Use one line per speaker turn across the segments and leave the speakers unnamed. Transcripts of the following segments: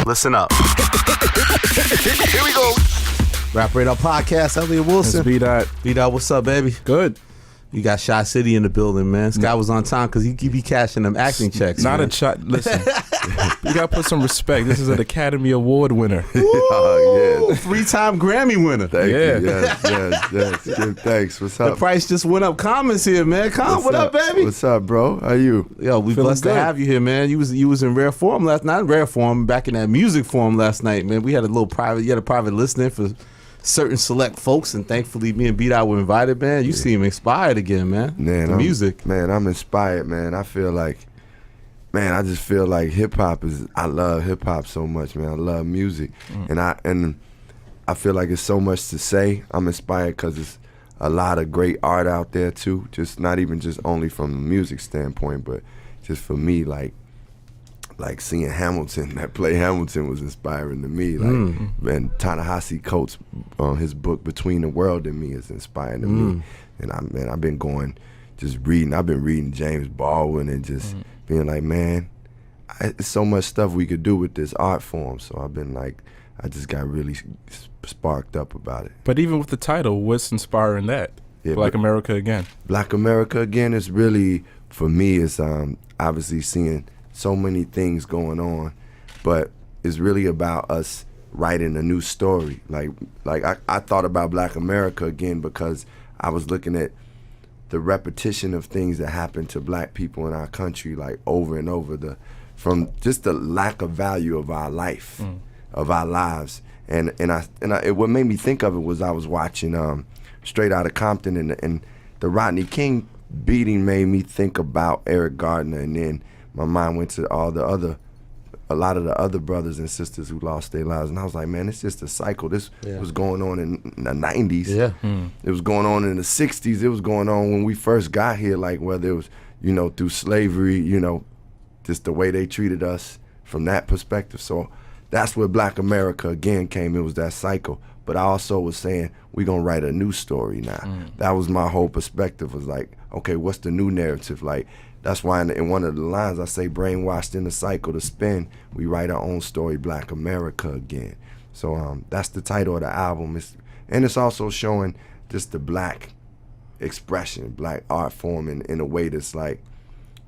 Listen up. Here we go. Rap Radar Podcast, Elliot Wilson.
Let's be that.
B-Dot, what's up, baby?
Good.
You got Shy City in the building, man. Sky was on time because he be cashing them acting checks.
Not
man.
a shot. Listen, you got to put some respect. This is an Academy Award winner.
Ooh, 3-time Grammy winner.
Thank
Yeah.
you. Yes. Give thanks. What's
The
up?
price just went up. Comments here, man. What up, baby?
What's up, bro? How you?
Yo, we
Feeling
blessed to
good.
have you here, man. You was in rare form not in rare form, back in that music form last night, man. We had a little private. You had a private listening for certain select folks, and thankfully me and B-Dot were invited, man. You seem inspired again, man.
Man,
the music.
Man, I'm inspired, man. I just feel like hip hop is. I love hip hop so much, man. I love music, and I feel like it's so much to say. I'm inspired because it's a lot of great art out there too. Just not even just only from the music standpoint, but just for me, like seeing Hamilton, that play Hamilton was inspiring to me. And Ta-Nehisi Coates, his book Between the World and Me is inspiring to me. And I've been going, just reading. I've been reading James Baldwin and just being like, man, it's so much stuff we could do with this art form. So I've been like, I just got really sparked up about it.
But even with the title, what's inspiring that?
Yeah,
Black
but-
America Again.
Black America Again is really, for me, it's obviously seeing so many things going on, but it's really about us writing a new story. Like I thought about Black America Again because I was looking at the repetition of things that happen to black people in our country, like over and over, from just the lack of value of our life, of our lives. And what made me think of it was I was watching Straight Outta Compton, and the Rodney King beating made me think about Eric Gardner, and then my mind went to a lot of the other brothers and sisters who lost their lives, and I was like, man, it's just a cycle. This was going on in the 90s.
Yeah.
It was going on in the 60s. It was going on when we first got here, like whether it was, through slavery, just the way they treated us from that perspective. So that's where Black America Again came. It was that cycle. But I also was saying, we're going to write a new story now. That was my whole perspective, was like, okay, what's the new narrative? Like, that's why in one of the lines I say, brainwashed in the cycle to spin, we write our own story, Black America Again. So that's the title of the album. It's also showing just the black expression, black art form in a way that's like,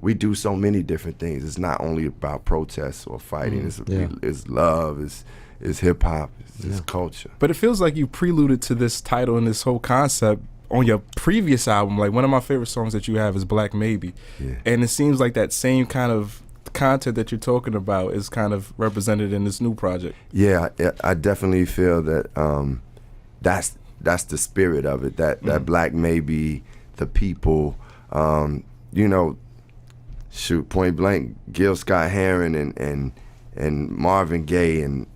we do so many different things. It's not only about protests or fighting. It's love, it's hip hop, it's just culture.
But it feels like you preluded to this title and this whole concept on your previous album. Like, one of my favorite songs that you have is Black Maybe.
Yeah.
And it seems like that same kind of content that you're talking about is kind of represented in this new project.
Yeah, I definitely feel that that's the spirit of it. That Black Maybe, the people, shoot, point blank, Gil Scott-Heron and Marvin Gaye and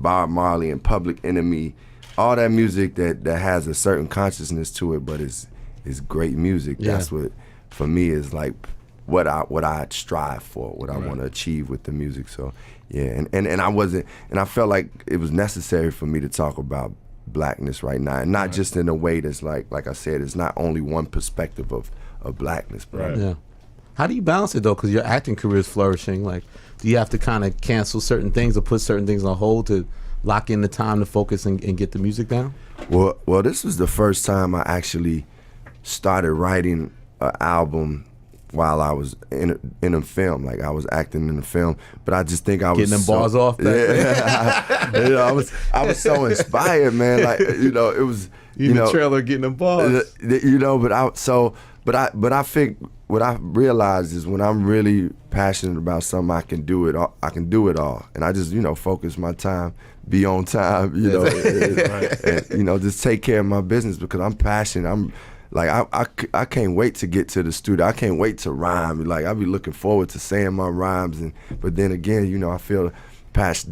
Bob Marley and Public Enemy, all that music that has a certain consciousness to it, but is great music.
Yeah.
That's what, for me, is like what I strive for, what I want to achieve with the music. So yeah, and I wasn't, and I felt like it was necessary for me to talk about blackness right now, and not just in a way that's like I said, it's not only one perspective of blackness, but
Yeah. How do you balance it though? Because your acting career is flourishing. Like, do you have to kind of cancel certain things or put certain things on hold to lock in the time to focus and get the music down?
Well, this was the first time I actually started writing an album while I was in a film. Like, I was acting in the film, but I just think I was
Getting them bars off.
Yeah, I was so inspired, man. Like, it was
In the trailer, getting them bars.
But I think what I realized is when I'm really passionate about something, I can do it all. I can do it all, and I just focus my time, be on time, and just take care of my business because I'm passionate. I'm like I can't wait to get to the studio. I can't wait to rhyme. Like, I'll be looking forward to saying my rhymes, but then again, I feel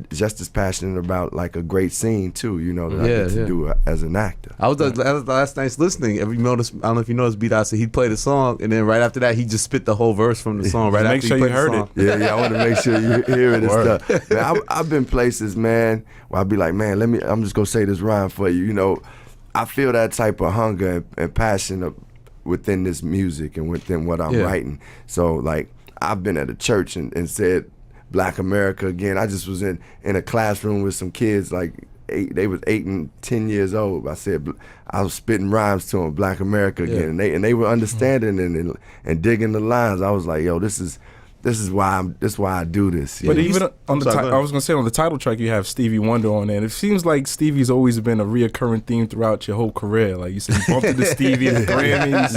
just as passionate about like a great scene too, that I get to do as an actor.
I was last night's listening. I don't know if you noticed, B-Dot said he'd play the song, and then right after that, he just spit the whole verse from the song. Right
Make
after
sure
he
you
played
heard
the song.
it.
Yeah, I want to make sure you hear it and stuff. Man, I've been places, man, where I'll be like, man, I'm just gonna say this rhyme for you. I feel that type of hunger and passion within this music and within what I'm writing. So like, I've been at a church and said Black America again. I just was in a classroom with some kids like they was 8 and 10 years old. I was spitting rhymes to them, Black America again, and they were understanding and digging the lines. I was like, yo, this is why I do this.
But
know?
even on the I was gonna say on the title track you have Stevie Wonder on there. And it seems like Stevie's always been a reoccurring theme throughout your whole career. Like you said, you bumped into Stevie at the Grammys.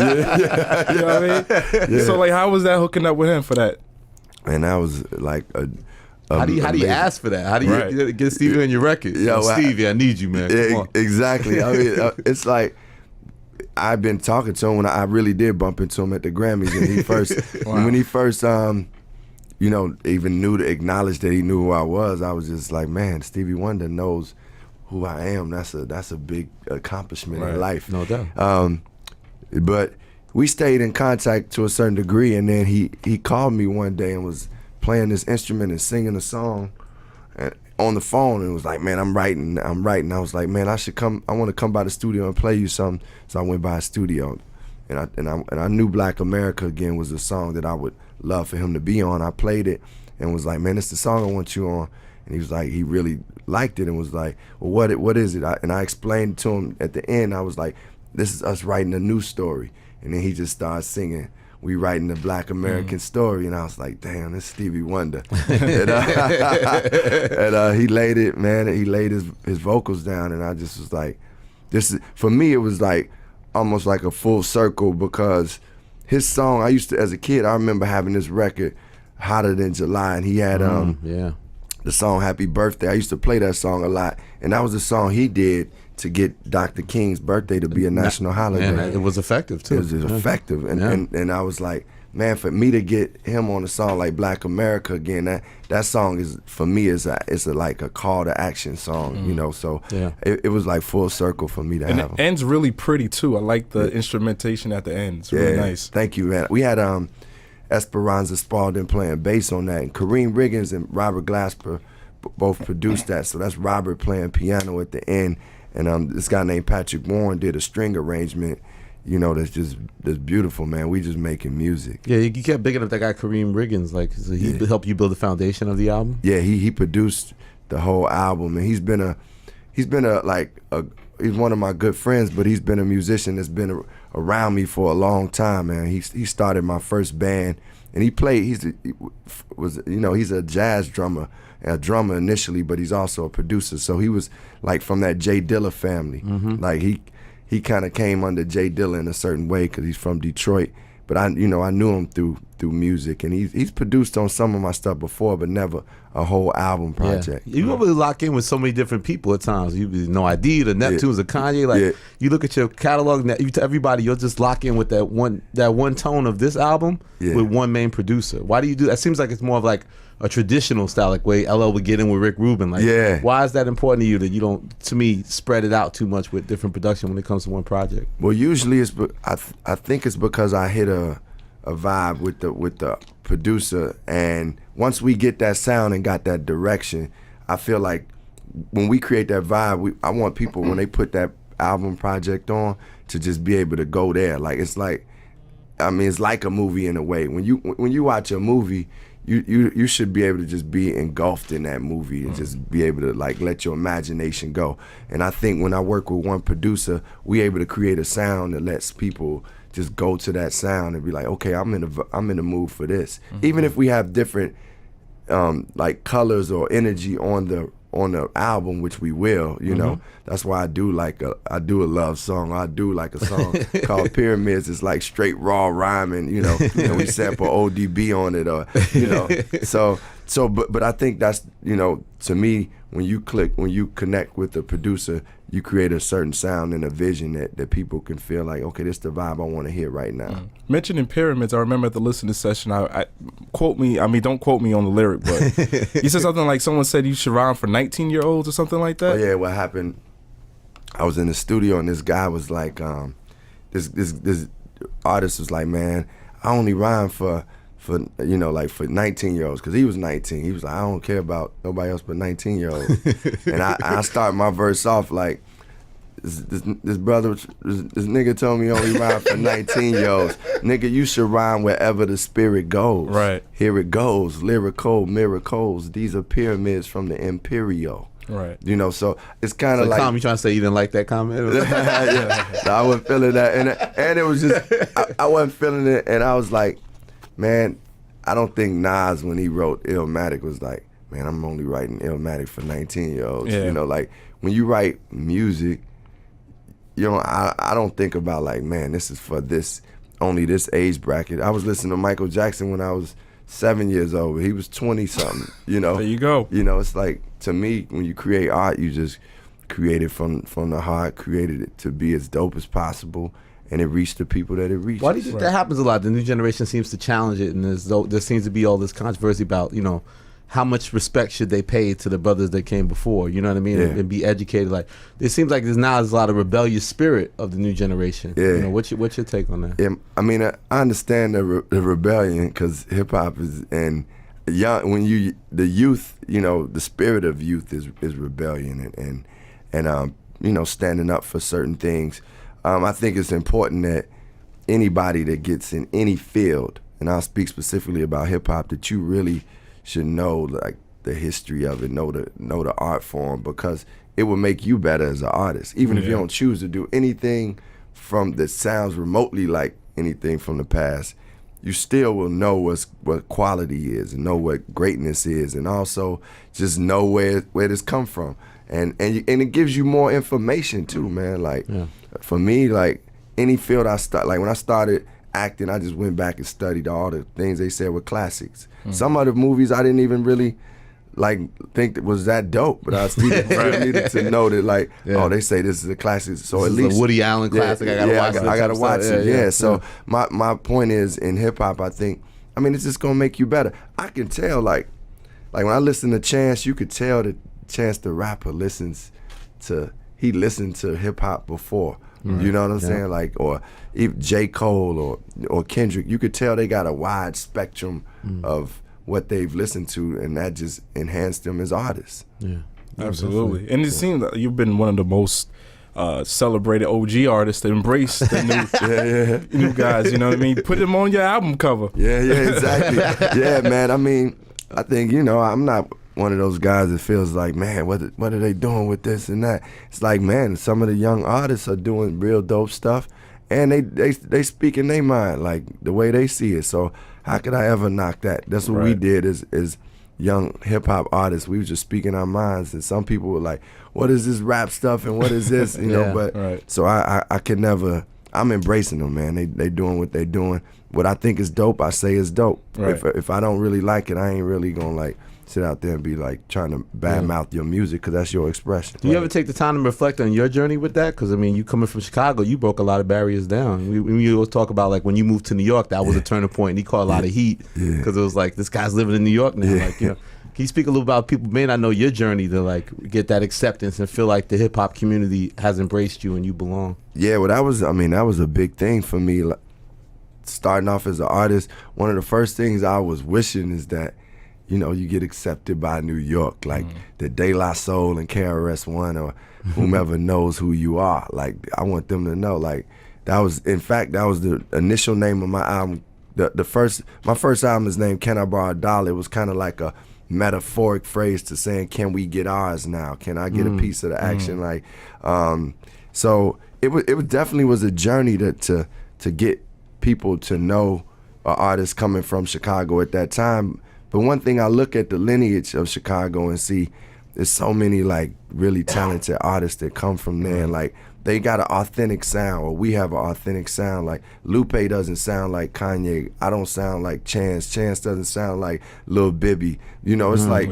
You know what I mean? So like, how was that hooking up with him for that?
And that was like a
how do you ask for that? How do you get Stevie on your record? Yo, Stevie, I need you, man. Come on.
Exactly. I mean, it's like I've been talking to him when I really did bump into him at the Grammys, and when he first you know, even knew to acknowledge that he knew who I was just like, man, Stevie Wonder knows who I am. That's a big accomplishment in life.
No doubt.
But we stayed in contact to a certain degree, and then he called me one day and was playing this instrument and singing a song on the phone, and was like, man, I'm writing. I was like, man, I want to come by the studio and play you something. So I went by his studio, and I knew Black America again was a song that I would love for him to be on. I played it and was like, man, it's the song I want you on. And he was like, he really liked it and was like, well, what is it? And I explained to him at the end. I was like, this is us writing a new story. And then he just started singing, we writing the Black American story. And I was like, damn, this is Stevie Wonder. and he laid it, man. He laid his vocals down, and I just was like, for me, it was like almost like a full circle, because his song, as a kid, I remember having this record, Hotter Than July, and he had the song Happy Birthday. I used to play that song a lot, and that was the song he did to get Dr. King's birthday to be a national holiday.
And it was effective too.
It was effective, and I was like, man, for me to get him on a song like Black America again, that song is, for me, like a call to action song, you know. So it was like full circle for me to have him.
And it ends really pretty too. I like the instrumentation at the end. It's really nice.
Thank you, man. We had Esperanza Spalding playing bass on that, and Kareem Riggins and Robert Glasper both produced that. So that's Robert playing piano at the end, and this guy named Patrick Warren did a string arrangement. You know, that's beautiful, man. We just making music.
Yeah, you kept bigging up that guy Kareem Riggins. Like, so he helped you build the foundation of the album.
Yeah, he produced the whole album, and he's one of my good friends, but he's been a musician that's been around me for a long time, man. He started my first band, and he's a jazz drummer, a drummer initially, but he's also a producer. So he was like from that Jay Dilla family. Like he kind of came under Jay Dilla in a certain way because he's from Detroit. But I knew him through music, and he's produced on some of my stuff before, but never a whole album project.
You really lock in with so many different people at times. You No ID, the Neptunes, the Kanye. Like you look at your catalog, to everybody, you'll just lock in with that one tone of this album with one main producer. Why do you do that? Seems like it's more of like a traditional style, like way LL would get in with Rick Rubin. Like, why is that important to you that you don't, to me, spread it out too much with different production when it comes to one project?
Well, usually I think it's because I hit a vibe with the producer, and once we get that sound and got that direction, I feel like when we create that vibe, I want people, when they put that album project on, to just be able to go there. Like, it's like a movie in a way. When you watch a movie, you should be able to just be engulfed in that movie and just be able to like let your imagination go. And I think when I work with one producer, we able to create a sound that lets people just go to that sound and be like, okay, I'm in the mood for this. Even if we have different like colors or energy on the album, which we will, you know. That's why I do a love song. I do like a song called Pyramids. It's like straight raw rhyming, you know. And we sample ODB on it, or you know. But I think that's, you know, to me, when you connect with the producer, you create a certain sound and a vision that people can feel like, okay, this is the vibe I want to hear right now.
Mentioning Pyramids, I remember at the listening session, don't quote me on the lyric, but you said something like someone said you should rhyme for 19-year-olds or something like that?
Oh yeah, what happened, I was in the studio and this guy was like, this artist was like, man, I only rhyme for 19-year-olds, because he was 19. He was like, I don't care about nobody else but 19-year-olds. And I start my verse off like, this brother, this nigga told me only rhyme for 19-year-olds. Nigga, you should rhyme wherever the spirit goes.
Right.
Here it goes, lyrical miracles. These are pyramids from the Imperial.
Right.
You know, so it's kind of
So
like.
Tom, you trying to say you didn't like that comment?
Yeah. No, I wasn't feeling that, and it was just I wasn't feeling it, and I was like, man, I don't think Nas when he wrote Illmatic was like, man, I'm only writing Illmatic for 19-year-olds.
Yeah.
You know, like when you write music, you know, I don't think about like, man, this is for only this age bracket. I was listening to Michael Jackson when I was 7 years old. He was 20 something. You know.
There you go.
You know, it's like, to me, when you create art, you just create it from the heart, created it to be as dope as possible, and it reached the people that it reached.
Why do you think that happens a lot? The new generation seems to challenge it, and there seems to be all this controversy about, you know, how much respect should they pay to the brothers that came before, you know what I mean?
Yeah.
And be educated. Like, it seems like there's now a lot of rebellious spirit of the new generation.
Yeah.
You know, what's your take on that?
Yeah, I mean, I understand the rebellion, because hip hop is, and young, when the youth, you know, the spirit of youth is rebellion and you know, standing up for certain things. I think it's important that anybody that gets in any field, and I'll speak specifically about hip hop, that you really should know like the history of it, know the art form, because it will make you better as an artist. Even if you don't choose to do anything that sounds remotely like anything from the past, you still will know what quality is and know what greatness is, and also just know where this come from, and it gives you more information too, man. Like for me, like any field like when I started acting, I just went back and studied all the things they said were classics. Some of the movies I didn't even really like think that was that dope, but I still needed to know that, like, oh, they say this is a classic, so
This
at
is
least
a Woody Allen classic. I gotta watch it.
I gotta watch it. Yeah. So my point is, in hip hop, I think, I mean, it's just gonna make you better. I can tell, like when I listen to Chance, you could tell that Chance the rapper listened to hip hop before. You know what I'm saying? Like, or even J. Cole or Kendrick, you could tell they got a wide spectrum of what they've listened to, and that just enhanced them as artists.
Yeah,
Absolutely. And it seems that you've been one of the most celebrated OG artists to embrace the new guys, you know what I mean? Put them on your album cover.
Yeah, exactly. Yeah, man. I mean, I think, you know, I'm not one of those guys that feels like, man, what are they doing with this and that? It's like, man, some of the young artists are doing real dope stuff, and they speak in their mind, like the way they see it. So how could I ever knock that? That's what we did as young hip hop artists. We were just speaking our minds, and some people were like, what is this rap stuff and what is this? You know, but so I can never. I'm embracing them, man. They doing what they doing. What I think is dope, I say is dope.
Right.
If I don't really like it, I ain't really gonna like sit out there and be like trying to badmouth your music, because that's your expression.
Do you ever take the time to reflect on your journey with that? Because, I mean, you coming from Chicago, you broke a lot of barriers down. We always talk about, like, when you moved to New York, that was a turning point, and he caught a lot of heat because it was like, this guy's living in New York now. Like, you know, can you speak a little about people may not know your journey to, like, get that acceptance and feel like the hip hop community has embraced you and you belong?
Yeah, well, that was a big thing for me. Like, starting off as an artist, one of the first things I was wishing is that, you know, you get accepted by New York, like the De La Soul and KRS-One or whomever knows who you are. Like, I want them to know. Like, that was the initial name of my album. My first album is named Can I Borrow a Dollar? It was kind of like a metaphoric phrase to saying, can we get ours now? Can I get a piece of the action? Like, so it definitely was a journey to get people to know an artist coming from Chicago at that time. But one thing, I look at the lineage of Chicago and see there's so many, like, really talented artists that come from there. And, like, they got an authentic sound, or we have an authentic sound. Like, Lupe doesn't sound like Kanye. I don't sound like Chance. Chance doesn't sound like Lil Bibby. You know, it's like,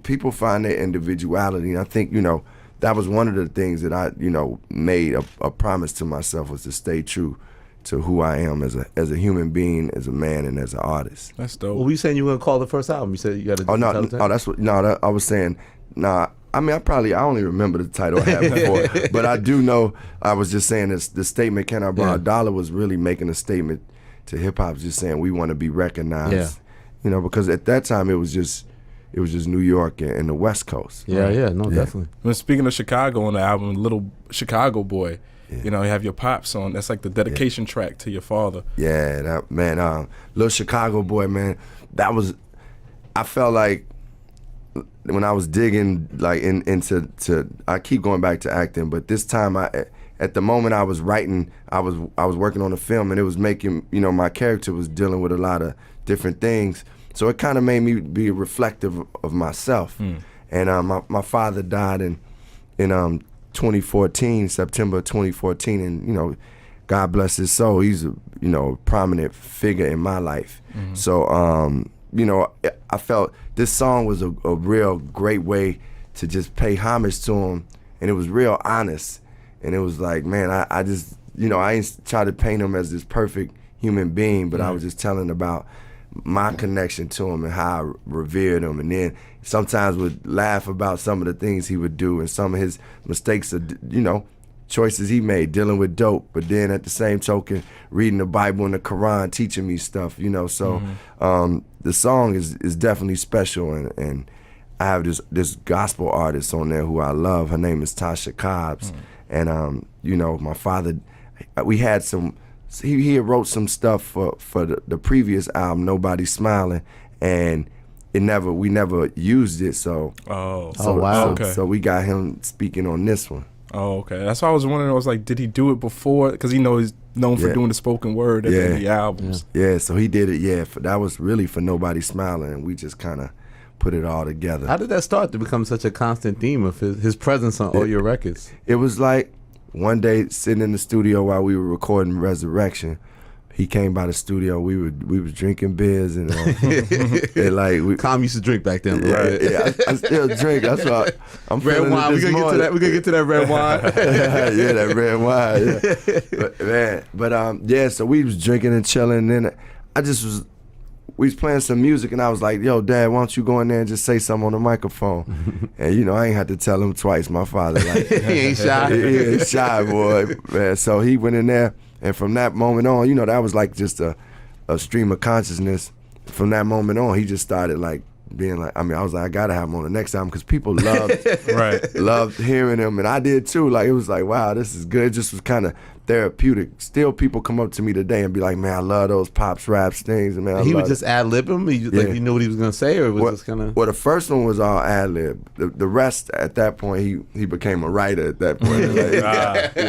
people find their individuality. And I think, you know, that was one of the things that I, you know, made a promise to myself, was to stay true to who I am as a human being, as a man, and as an artist.
That's dope.
What were you saying you were gonna call the first album? You said you got to.
I was saying, nah. I mean, I only remember the title I had before, but I do know. I was just saying this. The statement "Can I Borrow a Dollar" was really making a statement to hip hop, just saying we want to be recognized. You know, because at that time it was just, it was just New York and the West Coast.
Yeah, definitely.
When speaking of Chicago on the album, Little Chicago Boy, you know, you have your pops on. That's like the dedication track to your father.
Yeah, that man, Little Chicago Boy, man, that was. I felt like when I was digging like into I keep going back to acting, but this time at the moment I was writing, I was working on a film, and it was making, you know, my character was dealing with a lot of different things, so it kind of made me be reflective of myself. And my father died in 2014, September 2014, and you know, God bless his soul, he's a, you know, prominent figure in my life. So you know, I felt this song was a real great way to just pay homage to him, and it was real honest, and it was like, man, I just, you know, I ain't try to paint him as this perfect human being, but I was just telling about my connection to him and how I revered him, and then sometimes would laugh about some of the things he would do and some of his mistakes, you know, choices he made dealing with dope, but then at the same token reading the Bible and the Quran, teaching me stuff, you know. So the song is definitely special, and I have this gospel artist on there who I love. Her name is Tasha Cobbs, and you know, my father, we had some, he had wrote some stuff for the previous album, Nobody's Smiling, and we never used it, so
wow.
So we got him speaking on this one.
Oh, okay. That's why I was wondering. I was like, did he do it before? Because he's known for doing the spoken word at the end of the albums.
Yeah, so he did it. Yeah, that was really for Nobody Smiling, and we just kind of put it all together.
How did that start to become such a constant theme of his presence on all your records?
It was like one day sitting in the studio while we were recording Resurrection. He came by the studio. We was drinking beers and like
Calm used to drink back then.
Yeah, I still drink. That's why I'm
red wine. We're gonna get to that red wine.
Yeah, that red wine. Yeah. Yeah. So we was drinking and chilling, and then we was playing some music, and I was like, "Yo, Dad, why don't you go in there and just say something on the microphone?" And you know, I ain't had to tell him twice. My father, like,
he ain't shy.
He ain't shy, boy. Man, so he went in there. And from that moment on, you know, that was like just a stream of consciousness. From that moment on, he just started like being like, I mean, I was like, I gotta have him on the next album because people loved hearing him, and I did too. Like, it was like, wow, this is good. It just was kind of therapeutic. Still, people come up to me today and be like, man, I love those Pops raps things. And man,
he would just ad lib him. Like, you knew what he was gonna say, or was just kind of.
Well, the first one was all ad lib. The rest at that point, he became a writer at that point.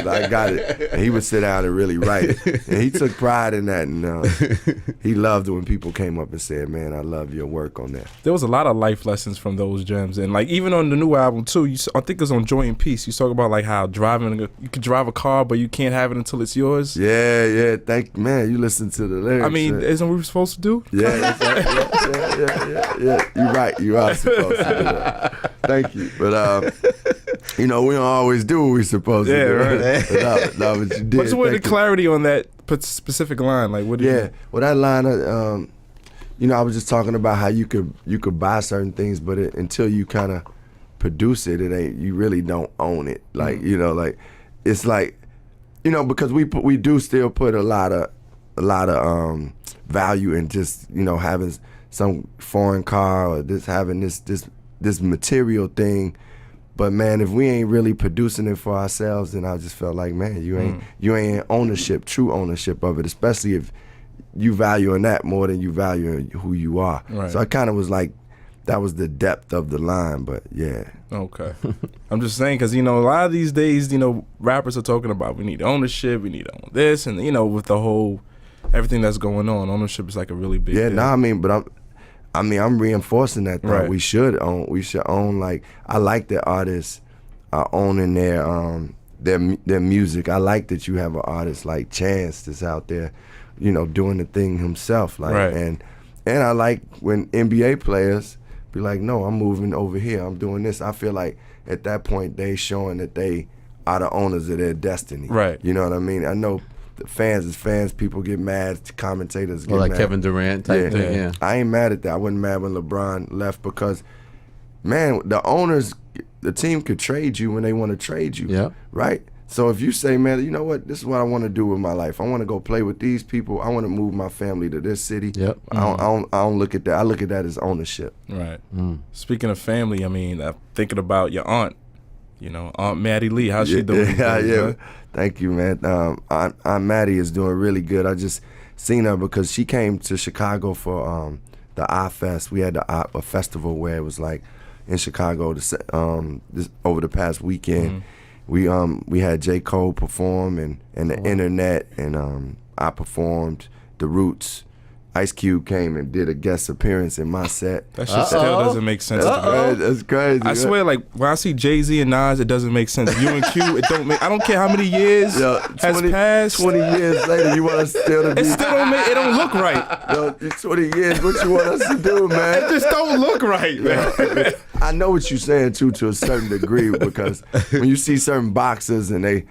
Like, I got it, and he would sit down and really write it. And he took pride in that, and he loved it when people came up and said, man, I love your work on that.
There was a lot of life lessons from those gems, and like even on the new album too. I think it's on Joy and Peace. You talk about like how you could drive a car, but you can't have it until it's yours.
Yeah. Man, you listen to the lyrics.
I mean, isn't what we're supposed to do?
Yeah. You're right. You are supposed to do that. Thank you. But you know, we don't always do what we're supposed to do.
Right.
Not what you did.
What's the clarity on that specific line? Like, what?
Well, that line. You know, I was just talking about how you could buy certain things, but until you kind of produce it, you really don't own it. Like, you know, like it's like, you know, because we do still put a lot of value in just, you know, having some foreign car or just having this material thing. But man, if we ain't really producing it for ourselves, then I just felt like, man, you ain't true ownership of it, especially if you valuing that more than you valuing who you are. Right. So I kind of was like, that was the depth of the line, but yeah.
Okay. I'm just saying, because, you know, a lot of these days, you know, rappers are talking about we need ownership, we need to own this, and, you know, with the whole, everything that's going on, ownership is like a really big deal.
I mean, but I'm reinforcing that thought. Right. We should own, like, I like that artists are owning their music. I like that you have an artist like Chance that's out there, you know, doing the thing himself, like,
right.
and I like when NBA players be like, no, I'm moving over here, I'm doing this. I feel like at that point they showing that they are the owners of their destiny.
Right.
You know what I mean? I know the fans is fans, people get mad, commentators get
like
mad.
Kevin Durant type thing, yeah.
I ain't mad at that. I wasn't mad when LeBron left because, man, the owners, the team could trade you when they want to trade you.
Yeah.
Right? So if you say, man, you know what, this is what I want to do with my life. I want to go play with these people. I want to move my family to this city.
Yep.
I don't look at that. I look at that as ownership.
Right. Speaking of family, I mean, I'm thinking about your aunt. You know, Aunt Maddie Lee. How's she doing?
Yeah. Thank you, man. Aunt Maddie is doing really good. I just seen her because she came to Chicago for the iFest. We had a festival where it was like in Chicago over the past weekend. We had J. Cole perform and the Internet, and I performed The Roots. Ice Cube came and did a guest appearance in my set.
That shit still doesn't make sense to me.
That's crazy.
I swear, like when I see Jay-Z and Nas, it doesn't make sense. You and Q, it don't make. I don't care how many years has passed.
20 years later, you want us still to be.
It still don't make. It don't look right.
Yo, 20 years, what you want us to do, man?
It just don't look right, man.
I know what you're saying too, to a certain degree, because when you see certain boxers and they,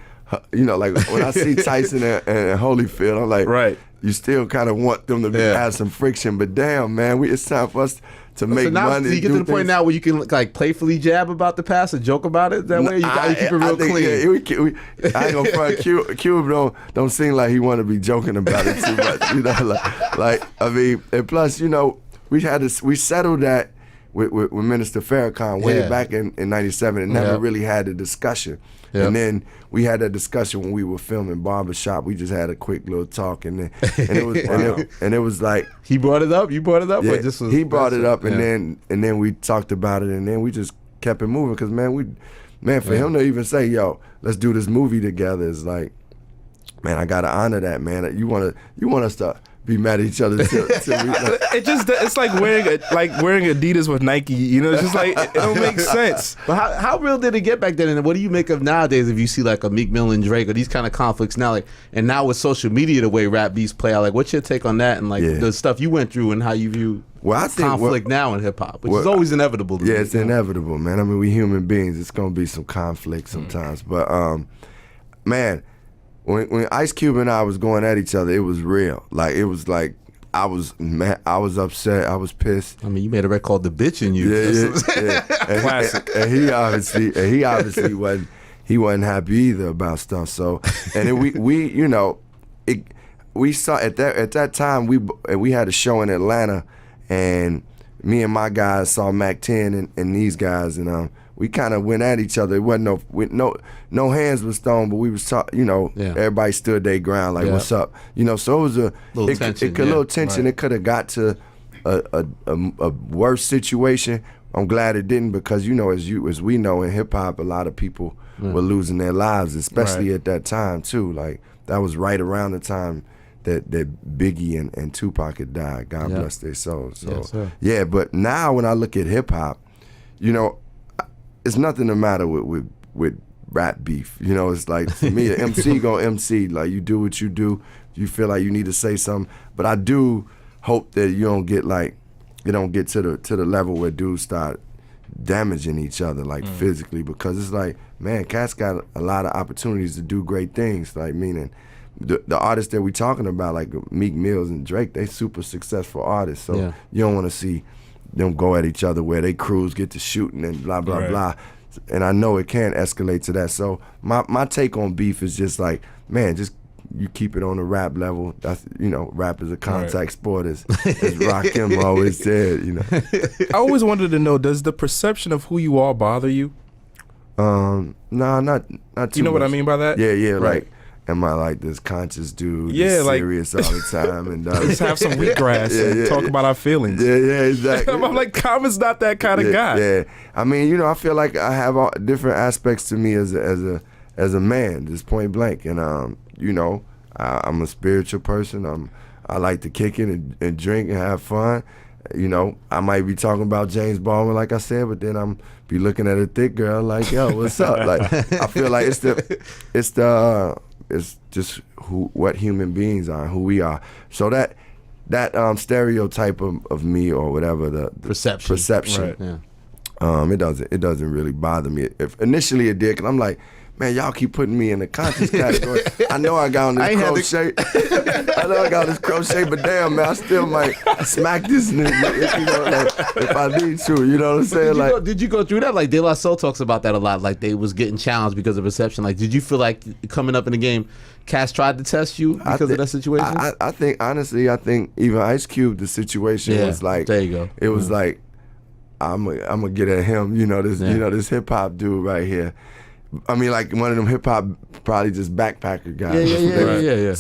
you know, like when I see Tyson and Holyfield, I'm like,
right.
You still kind of want them to have some friction, but damn, man, it's time for us to make
so now,
money.
So you get to the point now where you can like playfully jab about the past or joke about it that way. You gotta keep it real clean.
I ain't gonna front. Cube don't seem like he want to be joking about it too much. You know, like I mean, and plus, you know, we settled that with Minister Farrakhan way back in '97 and never really had a discussion. Yep. And then we had that discussion when we were filming Barbershop. We just had a quick little talk, and it was like
he brought it up. You brought it up.
Yeah,
or just was
he brought it up, and then we talked about it, and then we just kept it moving. Because for him to even say, "Yo, let's do this movie together," is like, man, I gotta honor that, man. You want us to be mad at each other till we,
it's like wearing Adidas with Nike. You know, it's just like it don't make sense.
But how real did it get back then? And what do you make of nowadays if you see like a Meek Mill and Drake or these kind of conflicts now? Like, and now with social media, the way rap beats play out, like, what's your take on that and like the stuff you went through and how you view
I think
conflict now in hip hop, which is always inevitable. To me,
it's inevitable, man. I mean, we human beings. It's gonna be some conflict sometimes, but man. When Ice Cube and I was going at each other, it was real. Like it was like I was mad, I was upset, I was pissed.
I mean, you made a record called "The Bitch in You."
Yeah. Classic. And he obviously wasn't happy either about stuff. So, and then we saw at that time we had a show in Atlanta, and me and my guys saw Mac 10 and these guys, and we kind of went at each other. It wasn't no hands was thrown, but we was everybody stood their ground like, what's up? You know, so it was a little tension. It could have got to a worse situation. I'm glad it didn't, because you know, as we know in hip hop, a lot of people were losing their lives, especially at that time too. Like that was right around the time that Biggie and Tupac had died. God bless their souls. So but now when I look at hip hop, you know, it's nothing the matter with rap beef. You know, it's like, for me, an MC go MC. Like, you do what you do. You feel like you need to say something. But I do hope that you don't get to the level where dudes start damaging each other, like physically, because it's like, man, cats got a lot of opportunities to do great things. Like, meaning the artists that we talking about, like Meek Mills and Drake, they super successful artists. So you don't want to see them go at each other where they crews get to shooting and blah, blah, blah. And I know it can escalate to that. So my take on beef is just like, man, just you keep it on the rap level. That's, you know, rap is a contact sport, as Rakim always said, you know.
I always wanted to know, does the perception of who you are bother you?
No, not too much.
You know what I mean by that?
Yeah,
right.
Like, am I like this conscious dude?
Yeah, like
serious all the time, and
let's have some wheatgrass and talk about our feelings.
Yeah, exactly.
I'm like, Common's not that kind of guy.
Yeah, I mean, you know, I feel like I have all different aspects to me as a man, just point blank, and you know, I'm a spiritual person. I like to kick it and drink and have fun. You know, I might be talking about James Baldwin, like I said, but then I'm be looking at a thick girl like, yo, what's up? Like, I feel like it's just what human beings are, who we are. So that stereotype of me, or whatever, the perception,
right.
it doesn't really bother me. If initially it did, 'cause I'm like, man, y'all keep putting me in the conscious category. I know I got on this crochet. I know I got this crochet, but damn, man, I still might smack this nigga, you know, like, if I need to, you know what I'm saying?
Did you go through that? Like, De La Soul talks about that a lot. Like, they was getting challenged because of reception. Like, did you feel like coming up in the game, Cass tried to test you because of that situation?
I think, honestly, even Ice Cube, the situation was like,
there you go.
It was like, I'm gonna get at him, you know, this hip hop dude right here. I mean, like one of them hip hop, probably just backpacker guys.
Yeah.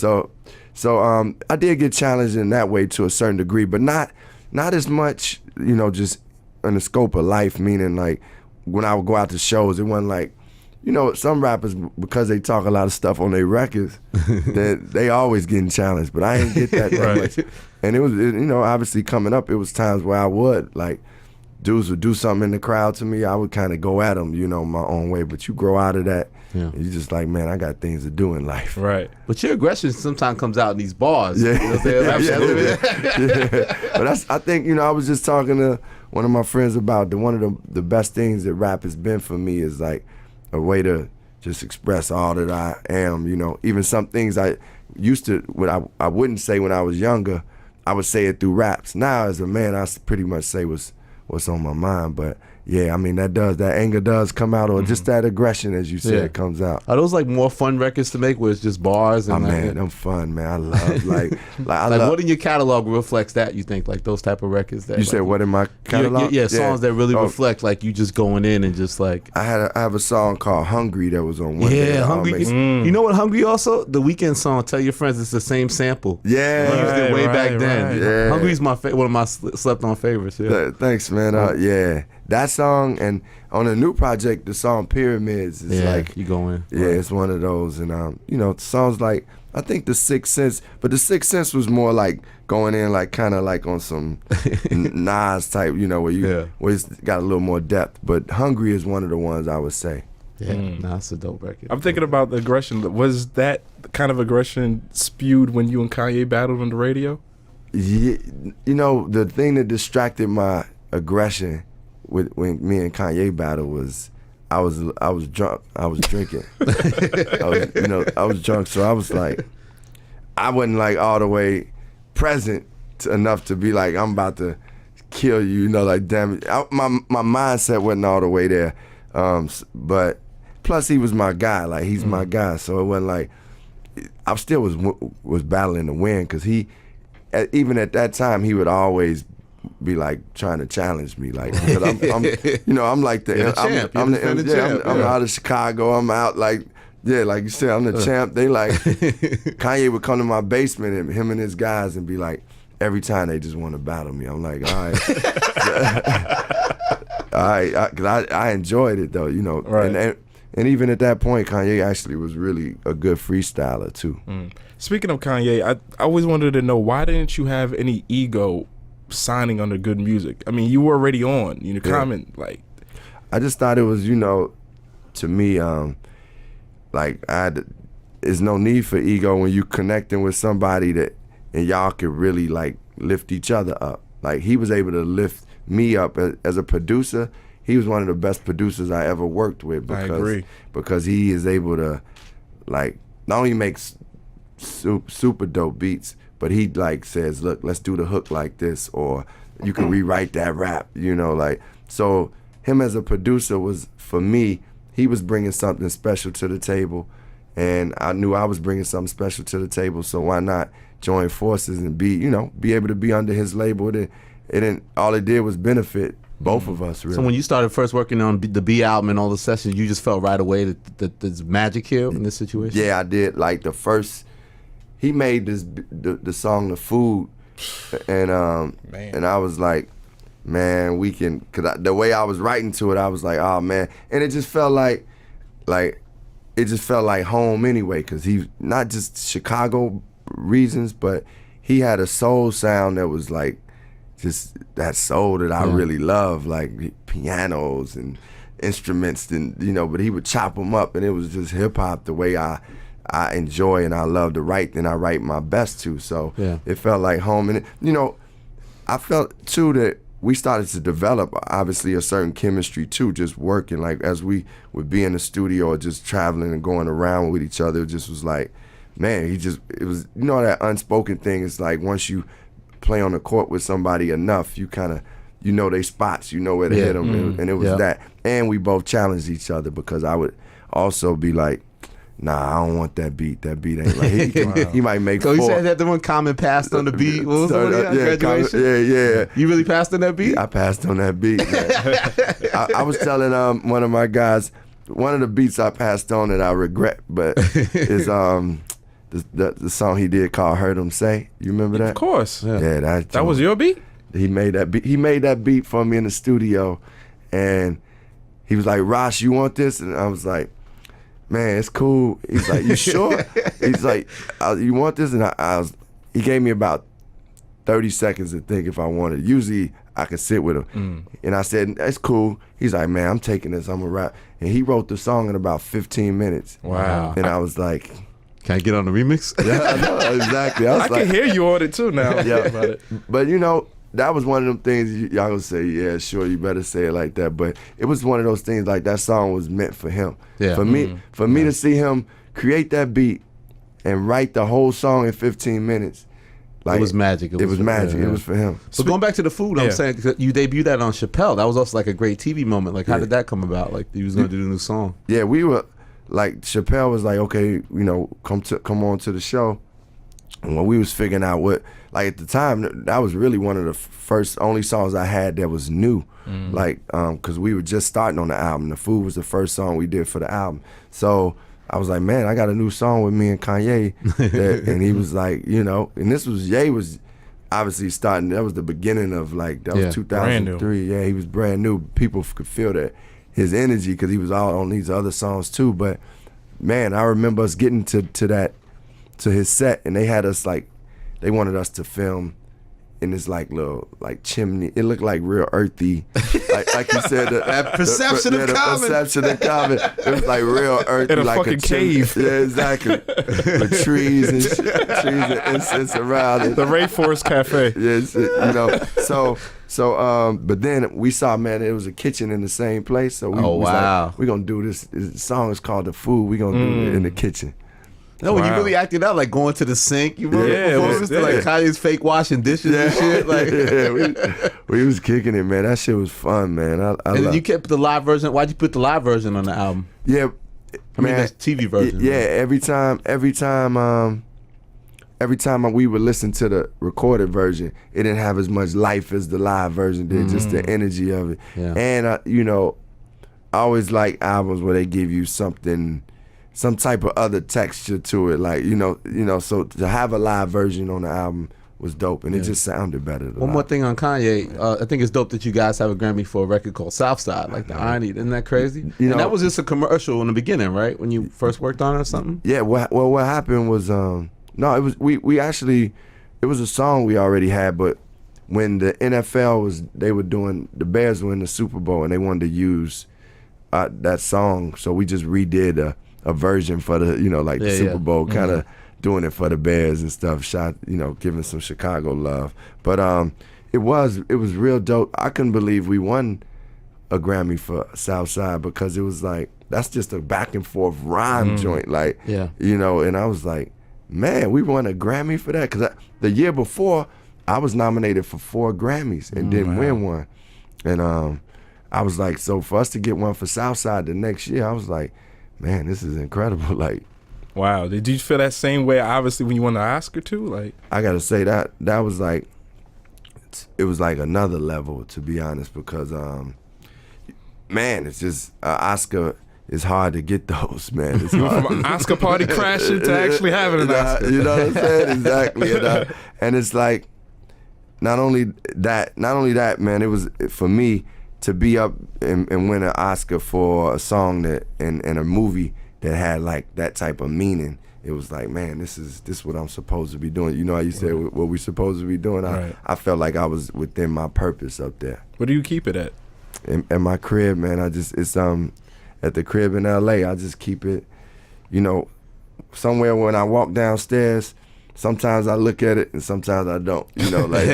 So I did get challenged in that way to a certain degree, but not as much, you know, just in the scope of life. Meaning, like when I would go out to shows, it wasn't like, you know, some rappers, because they talk a lot of stuff on their records, they always getting challenged. But I ain't get that much. And it was, you know, obviously coming up, it was times where I would like. Dudes would do something in the crowd to me, I would kind of go at them, you know, my own way. But you grow out of that, and you're just like, man, I got things to do in life.
Right.
But your aggression sometimes comes out in these bars.
Yeah.
You know what I'm saying?
Yeah. But I think, you know, I was just talking to one of my friends about one of the best things that rap has been for me is like a way to just express all that I am, you know. Even some things I used to, I wouldn't say when I was younger, I would say it through raps. Now as a man, I pretty much say what's on my mind. But yeah, I mean, that anger does come out, or just that aggression, as you said, comes out.
Are those like more fun records to make where it's just bars? And
man, them fun, man. I love like
what in your catalog reflects that, you think, like those type of records that
you said what in my catalog?
Yeah, songs that really reflect like you just going in and just like.
I have a song called Hungry that was on one day.
Hungry. You know what Hungry also? The Weeknd song, Tell Your Friends It's the Same sample.
Yeah.
He used it way back then.
Right. Yeah.
Hungry's one of my slept on favorites. Yeah.
Thanks, man. Yeah. That song, and on a new project, the song Pyramids is like
you go in.
Yeah, it's one of those, and you know, songs like I think The Sixth Sense, but The Sixth Sense was more like going in like kind of like on some Nas type, you know, where it's got a little more depth. But Hungry is one of the ones I would say.
Yeah, it's a dope record.
I'm thinking about the aggression. Was that kind of aggression spewed when you and Kanye battled on the radio?
Yeah, you know, the thing that distracted my aggression when me and Kanye battled was I was drunk. I was drinking. I was drunk, so I was like, I wasn't like all the way present enough to be like, I'm about to kill you, you know, like damn it. My mindset wasn't all the way there. But plus he was my guy, like he's my guy, so it wasn't like I still was battling to win, because he, even at that time, he would always be like trying to challenge me, like, because I'm you know, I'm like I'm out of Chicago, I'm out like like you said, I'm the champ. They like Kanye would come to my basement, and him and his guys, and be like, every time they just want to battle me. I'm like, all right, because I enjoyed it though, you know, right. And even at that point, Kanye actually was really a good freestyler too.
Speaking of Kanye, I always wanted to know, why didn't you have any ego signing under Good Music? I mean, you were already on, you know, comment like.
I just thought it was, you know, to me, like there's no need for ego when you connecting with somebody that, and y'all could really like lift each other up. Like he was able to lift me up as a producer. He was one of the best producers I ever worked with, because he is able to like not only make super dope beats, but he like says, look, let's do the hook like this, or you can rewrite that rap, you know, like. So him as a producer was, for me, he was bringing something special to the table, and I knew I was bringing something special to the table, so why not join forces and be able to be under his label? All it did was benefit both of us, really.
So when you started first working on the B album and all the sessions, you just felt right away that there's magic here in this situation?
Yeah, I did. Like he made the song The Food, and I was like, man, we can, because the way I was writing to it, I was like, oh man, and it just felt like home anyway, because he, not just Chicago reasons, but he had a soul sound that was like just that soul that I really love, like pianos and instruments, and you know, but he would chop them up, and it was just hip hop the way I enjoy and I love to write, and I write my best to. So it felt like home. And you know, I felt too that we started to develop obviously a certain chemistry too, just working. Like as we would be in the studio or just traveling and going around with each other, it just was like, man, it was, you know, that unspoken thing is like once you play on the court with somebody enough, you kind of, you know, they spots, you know where to hit them. And it was that. And we both challenged each other because I would also be like, nah, I don't want that beat. That beat ain't like he might make.
So
four.
you said that the one Common passed on the beat. What was the one? Graduation?
Yeah.
You really passed on that beat?
I passed on that beat. Man. I was telling one of my guys, one of the beats I passed on that I regret, but is the song he did called "Heard 'Em Say." You remember that?
Of course.
Yeah,
that was your beat.
He made that beat. He made that beat for me in the studio, and he was like, "Rosh, you want this?" And I was like, man, it's cool. He's like, you sure? He's like, you want this? And he gave me about 30 seconds to think if I wanted it. Usually I could sit with him. And I said, it's cool. He's like, man, I'm taking this. I'm a rap. And he wrote the song in about 15 minutes.
Wow.
And I was like,
can I get on the remix?
yeah, I know, exactly.
I can hear you on it too now.
Yeah.
About it.
But you know, that was one of them things y'all gonna say, yeah, sure, you better say it like that. But it was one of those things like that song was meant for him.
Yeah.
For me to see him create that beat and write the whole song in 15 minutes. Like,
it was magic.
It was magic.
Yeah.
It was for him.
So going back to the food, I'm saying 'cause you debuted that on Chappelle. That was also like a great TV moment. Like, how did that come about? Like, you was gonna do the new song.
Yeah, we were like, Chappelle was like, okay, you know, come on to the show. And when we was figuring out what, like at the time, that was really one of the only songs I had that was new. Like, cause we were just starting on the album. The Food was the first song we did for the album. So I was like, man, I got a new song with me and Kanye. And he was like, you know, and this was, Ye was obviously starting, that was the beginning of like, that was 2003. Yeah, he was brand new. People could feel that, his energy, cause he was all on these other songs too. But man, I remember us getting to his set, and they had us like, they wanted us to film in this like little like chimney. It looked like real earthy, like you said.
That perception of Common.
Perception of Common. It was like real earthy,
in a
like
fucking cave.
Yeah, exactly. With trees and incense around it.
The Rainforest Cafe.
Yes, you know. So, but then we saw, man, it was a kitchen in the same place. So we was like, we're gonna do this. The song is called "The Food." We're gonna do it in the kitchen.
No, you really acted out like going to the sink. You remember like Kanye's fake washing dishes and shit. Like,
we was kicking it, man. That shit was fun, man.
And then you kept the live version. Why'd you put the live version on the album?
Yeah,
I mean, that's TV version.
Yeah, every time we would listen to the recorded version, it didn't have as much life as the live version did. Just the energy of it. Yeah. And you know, I always like albums where they give you something, some type of other texture to it, like you know. So to have a live version on the album was dope, and it just sounded better.
One more thing on Kanye, I think it's dope that you guys have a Grammy for a record called Southside, like the irony. Isn't that crazy? You know, and that was just a commercial in the beginning, right? When you first worked on it or something.
Yeah. Well, what happened was no, it was we actually, it was a song we already had, but when the NFL they were doing, the Bears were in the Super Bowl and they wanted to use that song, so we just redid a version for the, you know, like the Super Bowl, kind of doing it for the Bears and stuff, giving some Chicago love. But it was real dope. I couldn't believe we won a Grammy for Southside, because it was like, that's just a back and forth rhyme joint, like, you know, and I was like, man, we won a Grammy for that, because the year before, I was nominated for 4 Grammys and didn't win one. And I was like, so for us to get one for Southside the next year, I was like, man, this is incredible. Like,
wow. Did you feel that same way, obviously, when you won the Oscar too? Like, I
gotta say that was like, it was like another level, to be honest, because man, it's just Oscar. It's hard to get those, man. It's hard.
From an Oscar party crashing to actually having an Oscar.
You know what I'm saying? Exactly. And it's like, not only that, man, it was, for me, to be up and win an Oscar for a song that and a movie that had like that type of meaning. It was like, man, this is what I'm supposed to be doing. You know how you said what we're supposed to be doing? I felt like I was within my purpose up there.
Where do you keep it at?
In my crib, man. It's at the crib in LA. I just keep it, you know, somewhere when I walk downstairs, sometimes I look at it and sometimes I don't. You know, like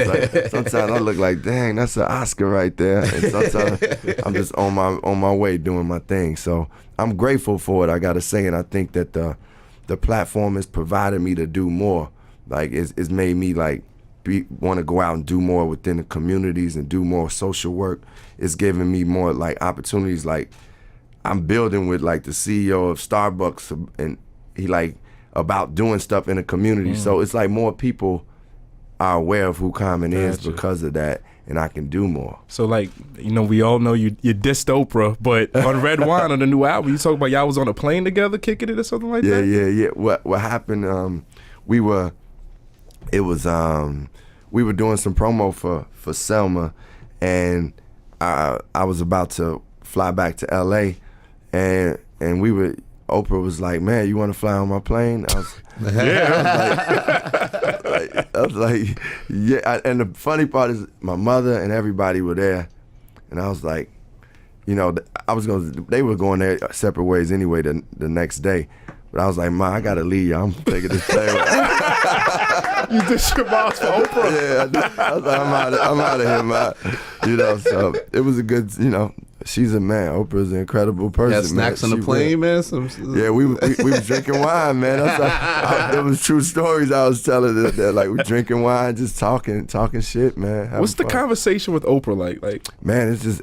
sometimes I look like, dang, that's an Oscar right there. And sometimes I'm just on my way doing my thing. So I'm grateful for it, I gotta say, and I think that the platform has provided me to do more. Like it's made me like want to go out and do more within the communities and do more social work. It's giving me more like opportunities. Like I'm building with like the CEO of Starbucks, and he like about doing stuff in the community. So it's like more people are aware of who Common is because of that, and I can do more.
So like, you know, we all know you dissed Oprah, but on Red Wine on the new album, you talk about y'all was on a plane together kicking it or something like that?
Yeah. What happened, we were doing some promo for Selma, and I was about to fly back to LA, and Oprah was like, man, you want to fly on my plane? I was like, yeah. And the funny part is my mother and everybody were there, and I was like, you know, they were going their separate ways anyway the next day. But I was like, Ma, I gotta leave. I'm taking this plane.
You dissed your boss for Oprah?
Yeah, I was like, I'm out of here, Ma. You know, so it was a good, you know, she's a man. Oprah's an incredible person.
Yeah, snacks on the plane, man.
Yeah, we was drinking wine, man. There was true stories I was telling that like we drinking wine, just talking shit, man.
What's the conversation with Oprah like?
Man, it's just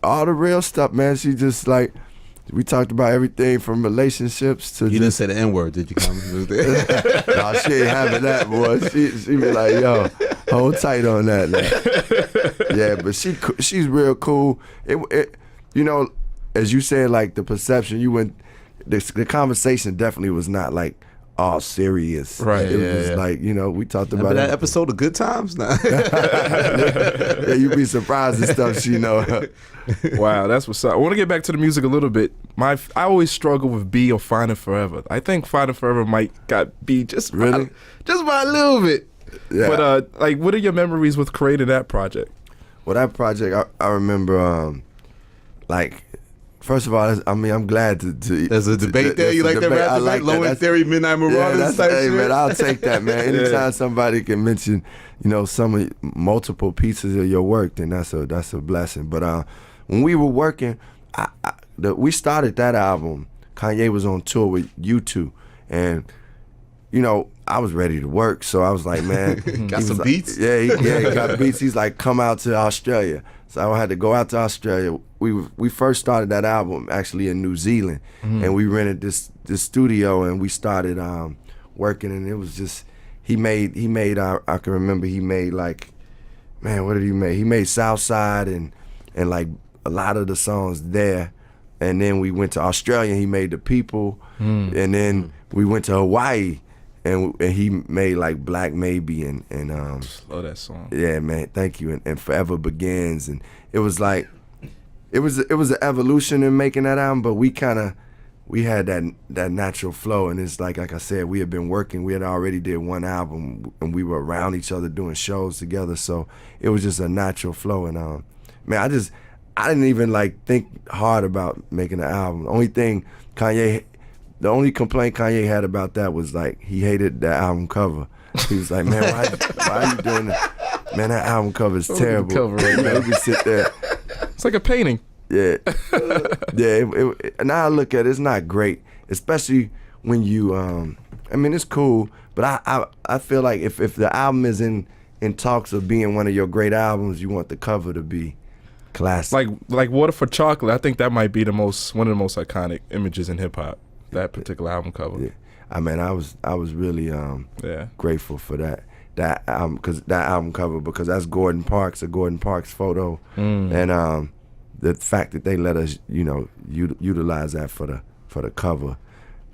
all the real stuff, man. She just like, we talked about everything from relationships to.
You didn't say the N-word, did you?
No, she ain't having that, boy. She be like, yo, hold tight on that now. Yeah, but she's real cool. It you know, as you said, like the perception, the conversation definitely was not like all serious.
Right.
It was like, you know, we talked about
that episode of Good Times now.
Yeah, you'd be surprised at stuff she know.
Wow, that's what's up. I want to get back to the music a little bit. I always struggle with B or Finding Forever. I think Finding Forever might got B just by a little bit.
Yeah.
But like, what are your memories with creating that project?
Well, that project, I remember, like, first of all, I mean, I'm glad to
There's a debate there. You like that rap debate? Low End Theory, Midnight Marauders type shit?
Man, I'll take that, man. Anytime somebody can mention, you know, multiple pieces of your work, then that's a blessing. But when we were working, we started that album. Kanye was on tour with U2, and you know, I was ready to work, so I was like, man,
got some beats.
Yeah, he got beats. He's like, come out to Australia. So I had to go out to Australia. We first started that album actually in New Zealand, and we rented this studio, and we started working, and it was just he made I can remember he made like, man, what did he make? He made Southside and like a lot of the songs there, and then we went to Australia. And he made The People, and then we went to Hawaii. And he made like Black Maybe and
love that song.
Yeah, man, thank you. And Forever Begins, and it was like it was an evolution in making that album, but we had that natural flow, and it's like I said, we had been working. We had already did one album, and we were around each other doing shows together, so it was just a natural flow. And man, I didn't even like think hard about making an album. The only complaint Kanye had about that was like he hated the album cover. He was like, man, why are you doing that? Man, that album cover is terrible.
Cover right now.
You can sit there.
It's like a painting.
Yeah. Yeah. Now I look at it, it's not great, especially when you. I mean, it's cool, but I feel like if the album is in talks of being one of your great albums, you want the cover to be classic.
Like Water for Chocolate. I think that might be one of the most iconic images in hip hop. That particular album cover.
Yeah. I mean, I was really grateful for that album cover, because that's a Gordon Parks photo, and the fact that they let us, you know, utilize that for the cover.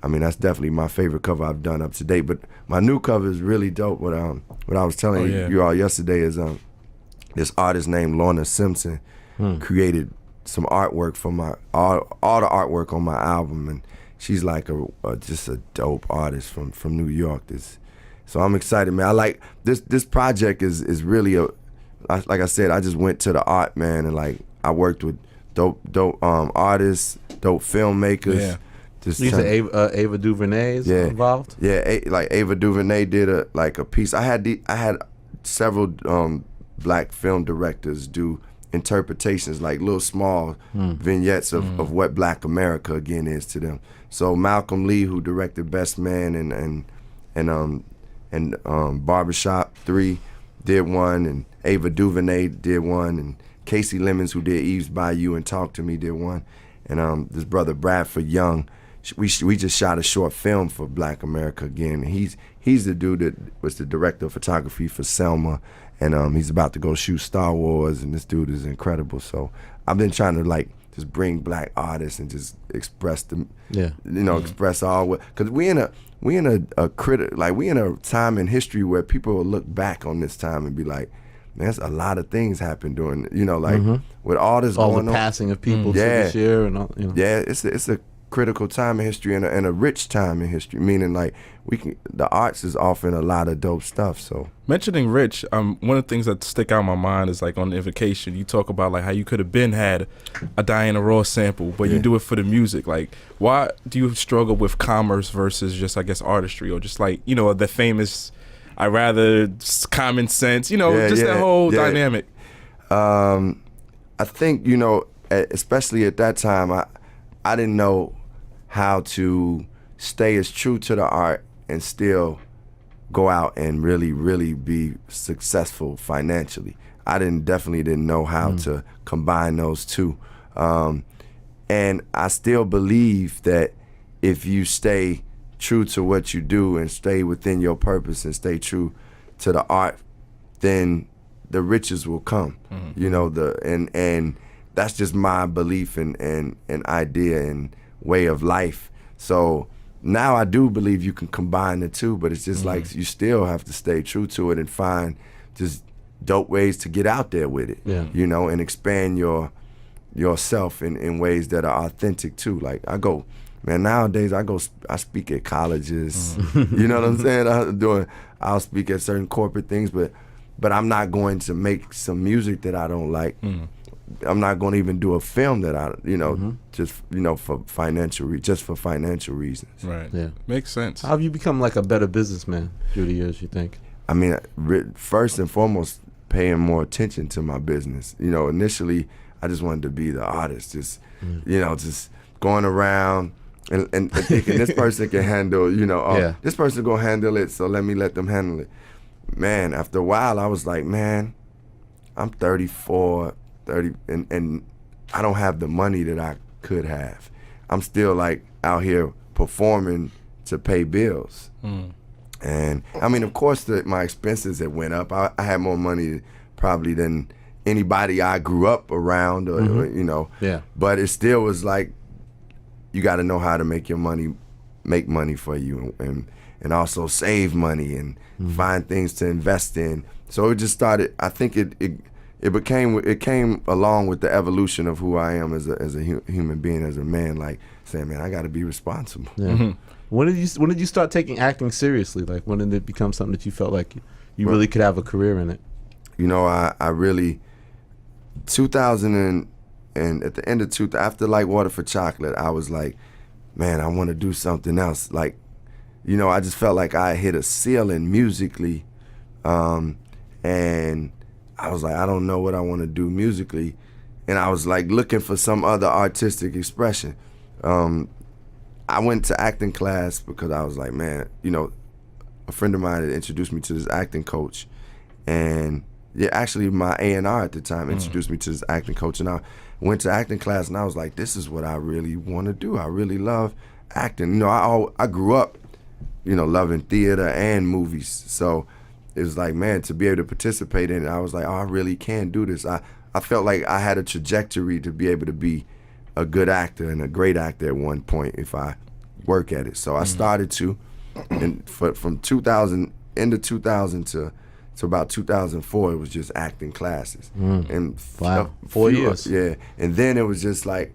I mean, that's definitely my favorite cover I've done up to date. But my new cover is really dope. What I was telling you all yesterday is this artist named Lorna Simpson created some artwork for all the artwork on my album, and she's like just a dope artist from New York. So I'm excited, man. I like this project is really like I said, I just went to the art, man, and like I worked with dope artists, dope filmmakers, Just
You said
trying-
Ava DuVernay is
Yeah.
involved?
Yeah, like Ava DuVernay did a piece. I had several black film directors do interpretations, like little small vignettes of what Black America again is to them. So Malcolm Lee, who directed Best Man and Barbershop 3, did one, and Ava DuVernay did one, and Casey Lemons, who did Eve's Bayou and Talk to Me, did one, and this brother Bradford Young. We just shot a short film for Black America again. He's the dude that was the director of photography for Selma, and he's about to go shoot Star Wars. And this dude is incredible. So I've been trying to like just bring black artists and just express them, express all what, because we in a time in history where people will look back on this time and be like, man, there's a lot of things happened during, with all this
All
going
the
on.
passing of people
Yeah.
this year and all,
Yeah, it's a critical time in history and a rich time in history. Meaning, like the arts is offering a lot of dope stuff. So
Mentioning Rich, one of the things that stick out in my mind is like on the Invocation, you talk about like how you could have had a Diana Ross sample, but you do it for the music. Like, why do you struggle with commerce versus just, I guess, artistry, or just like the famous, I rather common sense, that whole dynamic.
I think especially at that time, I didn't know how to stay as true to the art and still go out and really, really be successful financially. I definitely didn't know how to combine those two. And I still believe that if you stay true to what you do and stay within your purpose and stay true to the art, then the riches will come. And that's just my belief and idea and way of life. So now I do believe you can combine the two, but it's just like you still have to stay true to it and find just dope ways to get out there with it.
Yeah.
And expand yourself in ways that are authentic too. Like nowadays I speak at colleges. You know what I'm saying? I'll speak at certain corporate things, but I'm not going to make some music that I don't like. I'm not going to even do a film that just for financial reasons.
Right.
Yeah.
Makes sense.
How have you become like a better businessman through the years, you think?
I mean, first and foremost, paying more attention to my business. Initially, I just wanted to be the artist, just going around and thinking this person can handle, this person gonna handle it, so let them handle it. Man, after a while, I was like, man, I'm 34, 30, and I don't have the money that I could have. I'm still like out here performing to pay bills. And I mean, of course, my expenses had went up. I had more money probably than anybody I grew up around, or
Yeah.
But it still was like, you got to know how to make money for you, and also save money and find things to invest in. So it just started. I think it came along with the evolution of who I am as a human being, as a man. Like saying, man, I got to be responsible.
Yeah. When did you start taking acting seriously? Like, when did it become something that you felt like you really could have a career in it?
I really 2000 and at the end of 2000, after Like Water for Chocolate, I was like, man, I want to do something else. Like, I just felt like I hit a ceiling musically, and I was like, I don't know what I want to do musically, and I was like looking for some other artistic expression. I went to acting class because I was like, man, a friend of mine had introduced me to this acting coach, and actually my A&R at the time introduced me to this acting coach, and I went to acting class, and I was like, this is what I really want to do. I really love acting. I grew up, loving theater and movies, so it was like, man, to be able to participate in it, I was like, oh, I really can do this. I felt like I had a trajectory to be able to be a good actor and a great actor at one point if I work at it. So I started to, and from 2000 into 2000 to about 2004, it was just acting classes. And
Wow, 4 years.
Yeah, and then it was just like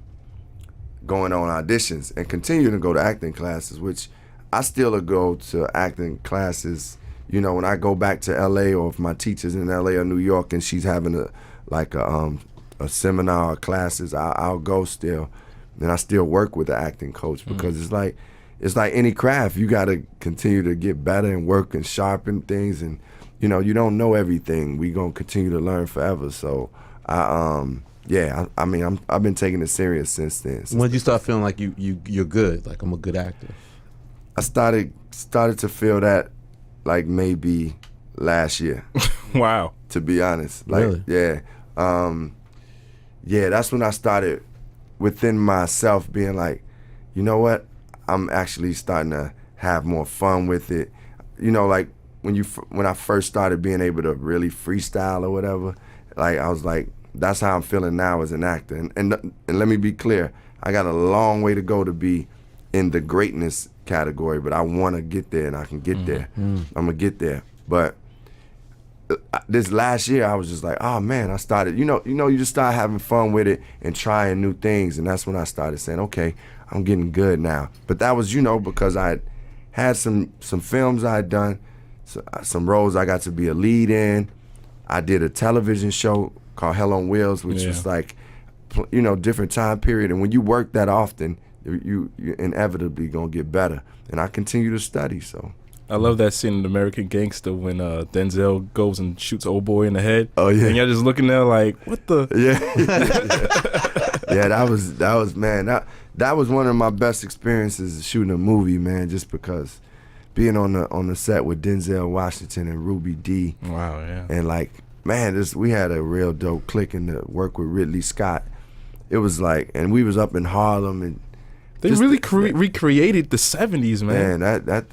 going on auditions and continuing to go to acting classes, which I still go to acting classes. When I go back to LA, or if my teacher's in LA or New York and she's having a seminar or classes, I'll go still. and I still work with the acting coach because it's like any craft. You got to continue to get better and work and sharpen things, and you know, you don't know everything. We gonna continue to learn forever. So I mean, I've been taking it serious since then.
When did you start feeling like you're good? Like, I'm a good actor.
I started to feel that like maybe last year.
Wow.
To be honest, like
Really?
yeah, that's when I started within myself being like, you know what, I'm actually starting to have more fun with it. You know, like when I first started being able to really freestyle or whatever, like I was like, that's how I'm feeling now as an actor. And let me be clear, I got a long way to go to be in the greatness category, but I want to get there, and I can get there. I'm gonna get there. But this last year, I was just like, oh man, I started, you just start having fun with it and trying new things, and that's when I started saying, okay, I'm getting good now. But that was, because I had some films I had done, some roles I got to be a lead in. I did a television show called Hell on Wheels, which was like, different time period. And when you work that often, you inevitably gonna get better. And I continue to study, so.
I love that scene in American Gangster when Denzel goes and shoots old boy in the head.
Oh yeah.
And you're just looking there like, what the?
Yeah. Yeah, that was man. That was one of my best experiences shooting a movie, man. Just because being on the set with Denzel Washington and Ruby Dee.
Wow, yeah.
And like, man, we had a real dope click in the work with Ridley Scott. It was like, and we was up in Harlem, and
they really recreated the 70s, man.
Man, that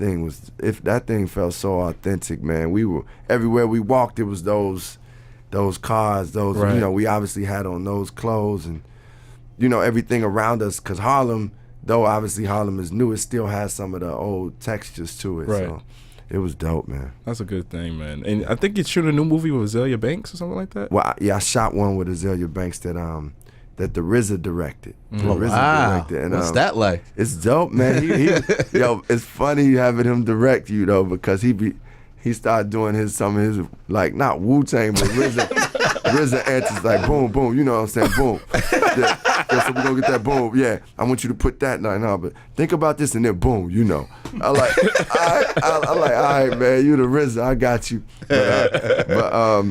thing felt so authentic, man. We were everywhere we walked. It was those cars,
Right.
We obviously had on those clothes, and everything around us. Cause Harlem, though obviously Harlem is new, it still has some of the old textures to it.
Right.
So it was dope, man.
That's a good thing, man. And I think you're shooting a new movie with Azalea Banks or something like that.
Well, I shot one with Azalea Banks that the RZA directed.
Oh, wow.
And,
what's that like?
It's dope, man. He it's funny having him direct you though, because he started doing some of his like not Wu-Tang, but RZA answers like boom, boom. You know what I'm saying? Boom. Yeah, so we gonna get that boom. Yeah, I want you to put that. No, but think about this and then boom. I like, all right, man. You the RZA, I got you. But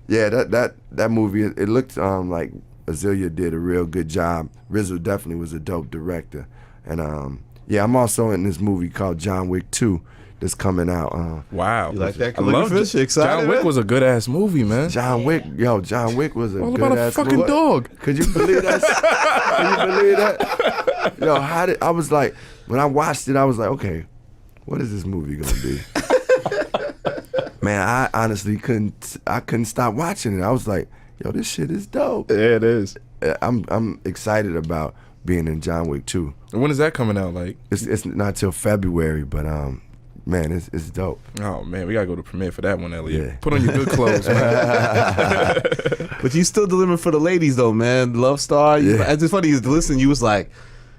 yeah, that movie, it looked like Azalea did a real good job. RZA definitely was a dope director. And I'm also in this movie called John Wick 2 that's coming out.
Wow.
You like that?
I love
Fish? You excited,
John Wick
man?
was a good ass movie, man.
John Wick was a
All
good
about a
ass
fucking
movie.
dog.
Could you believe that? Can you believe that? I was like, when I watched it, I was like, okay, what is this movie gonna be? Man, I honestly couldn't stop watching it. I was like, yo, this shit is dope.
Yeah, it is.
I'm excited about being in John Wick 2.
And when is that coming out? Like,
It's not till February, but man, it's dope.
oh man, we gotta go to premiere for that one, Elliot.
Yeah.
Put on your good clothes, man.
But you still delivering for the ladies though, man. Love Star.
Yeah.
It's just funny. You listen. You was like,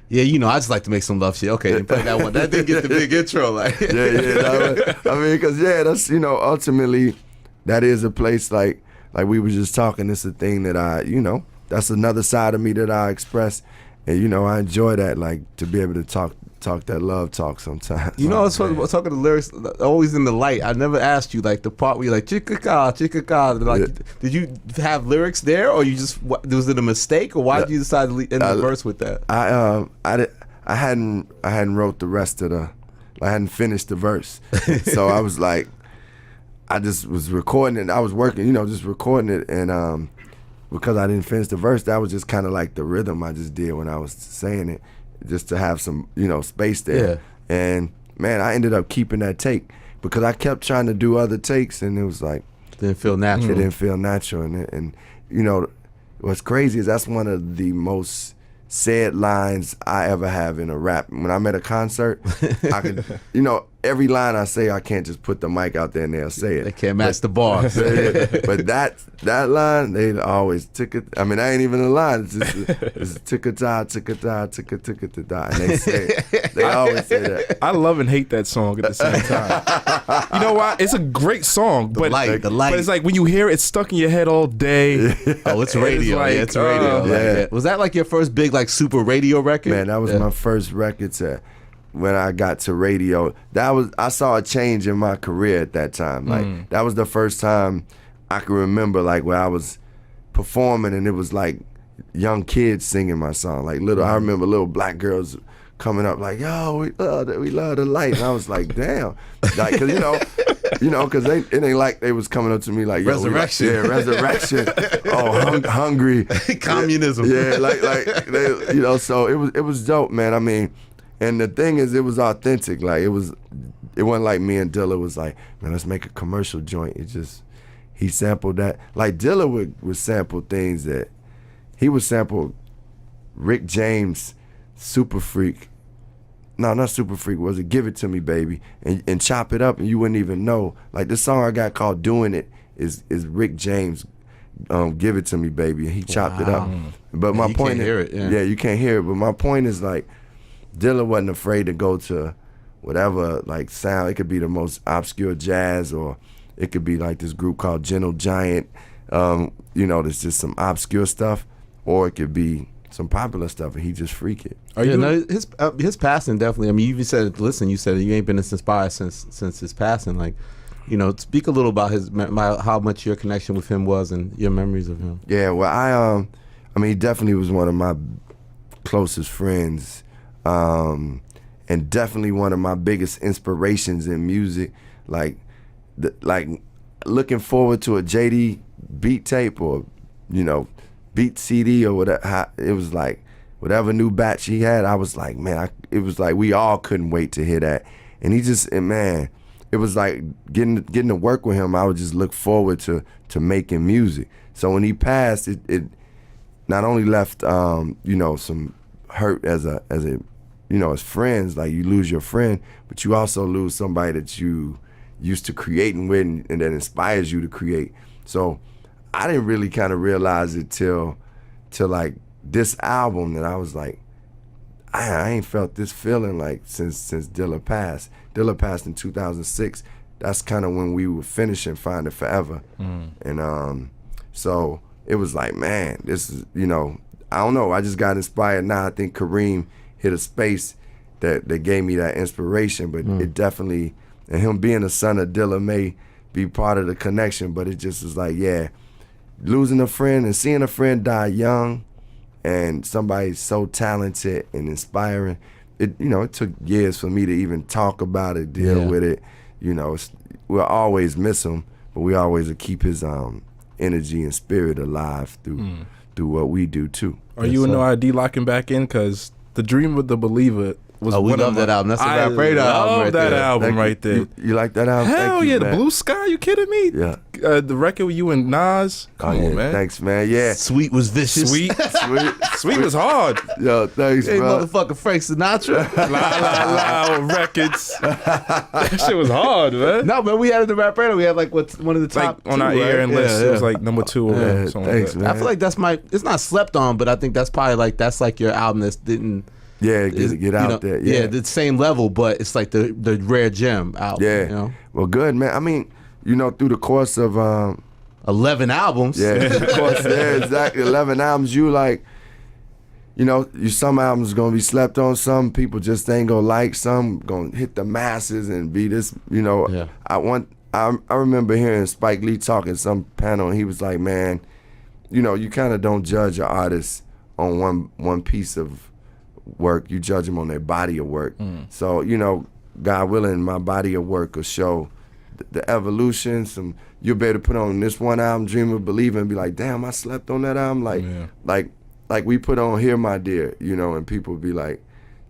yeah, I just like to make some love shit. Okay, then play that one. That didn't get the big intro. Like,
Yeah. I mean, because that's ultimately that is a place like we were just talking. It's a thing that I that's another side of me that I express, and I enjoy that, like to be able to talk that love talk sometimes.
It's funny, talking the lyrics always in the light. I never asked you like the part where you're like chicka-ka. Like, did you have lyrics there, or you just was it a mistake, or why did you decide to end the verse with that?
I hadn't wrote the rest of I hadn't finished the verse, so I was like, I just was recording it. I was working, just recording it, and because I didn't finish the verse, that was just kind of like the rhythm I just did when I was saying it, just to have some, space there.
Yeah.
And man, I ended up keeping that take because I kept trying to do other takes, and it was like
Didn't feel natural.
it didn't feel natural. And what's crazy is that's one of the most said lines I ever have in a rap. When I'm at a concert, I could, every line I say, I can't just put the mic out there and they'll say it.
They can't match the bars.
But that line, they always took it. I mean, that ain't even a line. It's just it's tick-a-ta, tick-a-ta, tick-a-tick-a-ta. And they say it. They always say that.
I love and hate that song at the same time. You know why? It's a great song, but
light.
But it's like when you hear it, it's stuck in your head all day.
Oh, it's radio.
like,
It's radio.
yeah.
Was that like your first big like super radio record?
Man, that was my first record when I got to radio. I saw a change in my career at that time. Like that was the first time I can remember like where I was performing and it was like young kids singing my song. Like I remember little black girls coming up like, yo, we love the light. And I was like, damn. Like, cause cause it ain't like they was coming up to me like, yo,
Resurrection.
Resurrection. Oh, hungry.
Communism.
Yeah, like they, so it was dope, man. I mean, and the thing is, it was authentic. Like it wasn't like me and Dilla was like, man, let's make a commercial joint. He sampled that. Like Dilla would sample things that he would sample Rick James, Super Freak. No, not Super Freak. Was it Give It To Me, Baby? And chop it up and you wouldn't even know. Like this song I got called Doing It is Rick James, Give It To Me, Baby. And he chopped it up. But my point is, you can't hear it. But my point is like, Dilla wasn't afraid to go to whatever like sound. It could be the most obscure jazz, or it could be like this group called Gentle Giant. There's just some obscure stuff, or it could be some popular stuff, and he just freak it.
His passing definitely. I mean, you even said, listen, you said you ain't been as inspired since his passing. Like, speak a little about how much your connection with him was and your memories of him.
Yeah, well, I mean, he definitely was one of my closest friends. And definitely one of my biggest inspirations in music. Like looking forward to a JD beat tape or, beat CD or whatever. It was like whatever new batch he had, I was like, man, it was like we all couldn't wait to hear that. And it was like getting to work with him. I would just look forward to making music. So when he passed, it not only left some hurt as friends, like you lose your friend, but you also lose somebody that you used to creating with and that inspires you to create. So I didn't really kind of realize it till like this album that I was like, I ain't felt this feeling like since Dilla passed. Dilla passed in 2006. That's kind of when we were finishing Find It Forever. And so it was like, man, this is, I don't know. I just got inspired now. I think Kareem hit a space that gave me that inspiration, but it definitely, and him being a son of Dilla may be part of the connection, but it just was like, yeah, losing a friend and seeing a friend die young and somebody so talented and inspiring, it took years for me to even talk about it, deal with it. We'll always miss him, but we always keep his energy and spirit alive through what we do too.
Are you and No ID locking back in? Because The Dream of the Believer was
we love that album. That's a Rap Radar album right
that
there.
album right there.
You like that album?
Hell yeah,
man.
The Blue Sky, you kidding me?
Yeah.
The record with you and Nas. Come on, man.
Thanks, man. Yeah.
Sweet was vicious.
Sweet was hard.
Yo, thanks,
Hey,
bro.
motherfucker, Frank Sinatra.
La records. That shit was hard, man.
No, man, we had it in the Rap Radar. We had like one of the top
like on
two,
our ear and list. It was like number 2 or something.
Thanks,
like that.
man.
I feel like that's it's not slept on, but I think that's probably that's like your album that didn't.
Yeah, get out there. Yeah,
the same level, but it's like the rare gem album.
Yeah. Well, good, man. I mean, through the course of
11 albums.
Yeah, of course, yeah, exactly. 11 albums. You like, some albums gonna be slept on. Some people just ain't gonna like. Some gonna hit the masses and be this.
Yeah.
I remember hearing Spike Lee talking at some panel, and he was like, man, you kind of don't judge an artist on one piece of work. You judge them on their body of work. So God willing, my body of work will show the evolution. You'll be able to put on this one album, Dream of Believer, and be like, damn, I slept on that album. Like we put on Here My Dear, and people be like,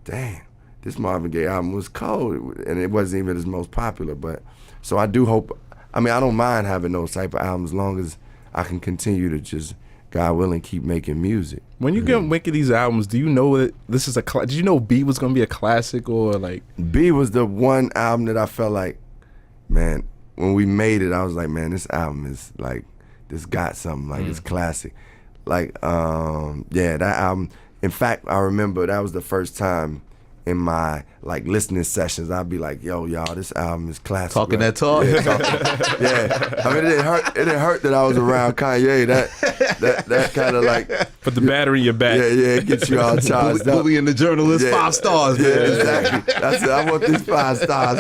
damn, this Marvin Gaye album was cold, and it wasn't even his most popular. But so I do hope. I mean, I don't mind having those type of albums, as long as I can continue to just God willing, keep making music.
When you get making these albums, do you know that this is a? Did you know B was gonna be a classic or like?
B was the one album that I felt like, man, when we made it, I was like, man, this album is like, this got something, like it's classic. Like, yeah, that album. In fact, I remember that was the first time in my like listening sessions, I'd be like, yo, y'all, this album is classic.
Talking
right?
that talk.
Yeah. I mean, it didn't hurt that I was around Kanye. That kind of like
put the battery in your back.
Yeah, it gets you all charged up.
Bullying the journalist, 5 stars, man.
Yeah, exactly. That's it. I want these 5 stars.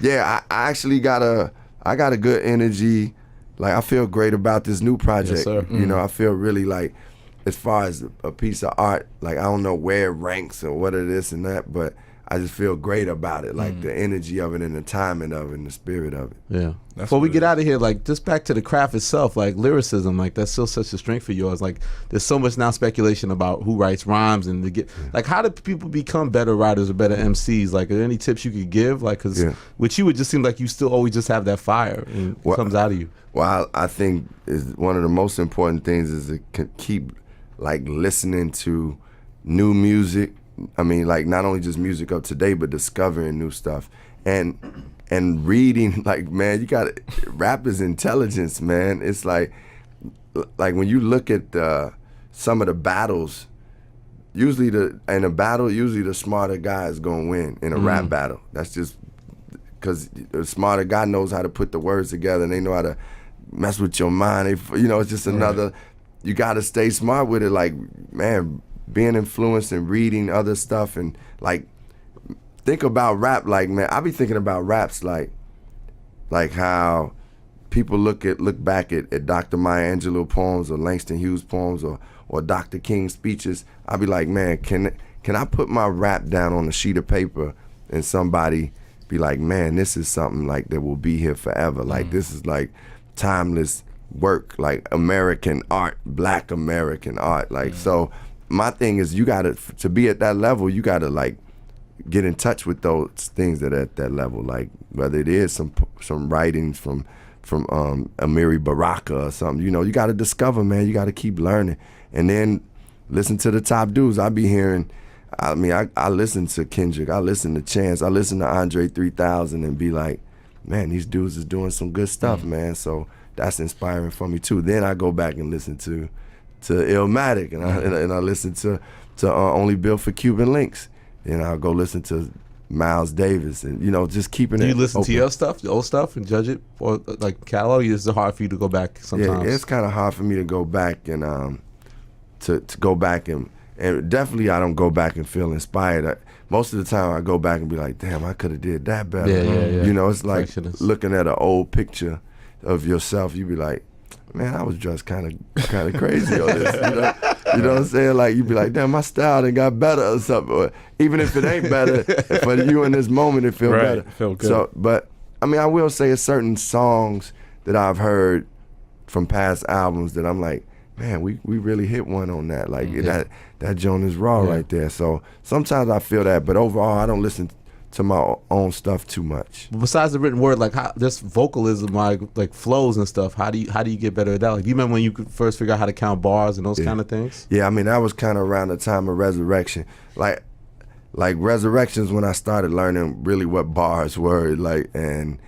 Yeah, I actually got a good energy. Like, I feel great about this new project.
Yes, sir.
You know, I feel really like, as far as a piece of art, like, I don't know where it ranks or what it is and that, but I just feel great about it. Like, the energy of it and the timing of it and the spirit of it.
Yeah.
That's
Before we
what
get
it
out of here, like, just back to the craft itself, like lyricism, like that's still such a strength for yours. Like, there's so much now speculation about who writes rhymes and like, how do people become better writers or better MCs? Like, are there any tips you could give? Like, because with you, it just seems like you still always just have that fire and it comes out of you.
Well, I think is one of the most important things is to keep like listening to new music. I mean, like, not only just music of today, but discovering new stuff and reading. Like, man, you got rap is intelligence, man. It's like when you look at some of the battles, usually the smarter guy is gonna win in a rap battle. That's just because the smarter guy knows how to put the words together and they know how to mess with your mind. It's just another. You got to stay smart with it. Like, man, being influenced and reading other stuff and like think about rap. Like, man, I be thinking about raps like how people look back at Dr. Maya Angelou poems or Langston Hughes poems or Dr. King's speeches. I be like, man, can I put my rap down on a sheet of paper and somebody be like, man, this is something like that will be here forever. Like, this is like timeless work, like American art, Black American art. Like, so my thing is, you gotta, to be at that level, you gotta like get in touch with those things that are at that level. Like, whether it is some writings from Amiri Baraka or something, you gotta discover, man. You gotta keep learning, and then listen to the top dudes. I be hearing, I mean, I listen to Kendrick, I listen to Chance, I listen to Andre 3000, and be like, man, these dudes is doing some good stuff, man. So that's inspiring for me too. Then I go back and listen to Illmatic, and I listen to Only Built for Cuban Links. Then I'll go listen to Miles Davis, and just keeping it.
Do you listen
open.
to your stuff, the old stuff, and judge it, or like catalog? Is it hard for you to go back sometimes?
Yeah, it's kind of hard for me to go back and to go back and definitely I don't go back and feel inspired. Most of the time I go back and be like, damn, I could have did that better.
Yeah.
It's like looking at an old picture of yourself. You be like, man, I was just kind of crazy on this. You know what I'm saying? Like, you be like, damn, my style done got better or something. Or even if it ain't better, for you in this moment, it feel better.
Feel good.
So, but I mean, I will say it's certain songs that I've heard from past albums that I'm like, man, we really hit one on that. Like, that joint is raw right there. So sometimes I feel that, but overall, I don't listen to my own stuff too much.
Besides the written word, like this vocalism, like flows and stuff. How do you get better at that? Like, do you remember when you could first figure out how to count bars and those kind of things?
Yeah, I mean, that was kind of around the time of Resurrection. Like Resurrection's when I started learning really what bars were, like, and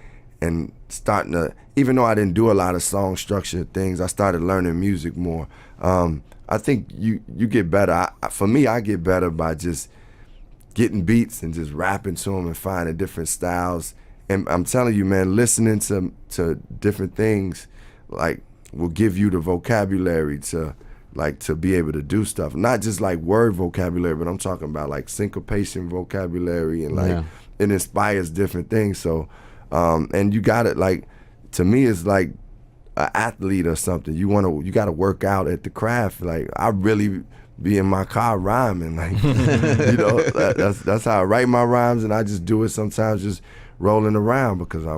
starting to, even though I didn't do a lot of song structure things, I started learning music more. I think you get better. For me, I get better by just getting beats and just rapping to them and finding different styles. And I'm telling you, man, listening to different things, like, will give you the vocabulary to be able to do stuff. Not just like word vocabulary, but I'm talking about like syncopation vocabulary, and like it inspires different things. So, and you got it, like, to me, it's like an athlete or something. You got to work out at the craft. Like, I really be in my car rhyming, like, that's how I write my rhymes, and I just do it sometimes just rolling around because I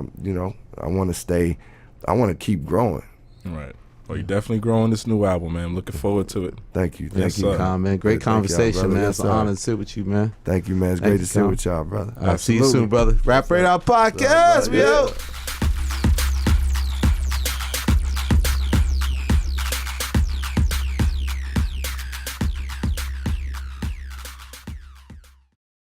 want to keep growing.
Right. Well, you're definitely growing this new album, man. I'm looking forward to it.
Thank you.
Yes, sir.
Man. Great conversation, man. It's an honor to sit with you, man.
Thank you, man. It's great to sit with y'all, brother.
I'll see you soon, brother. Rap Radar Podcast. We out.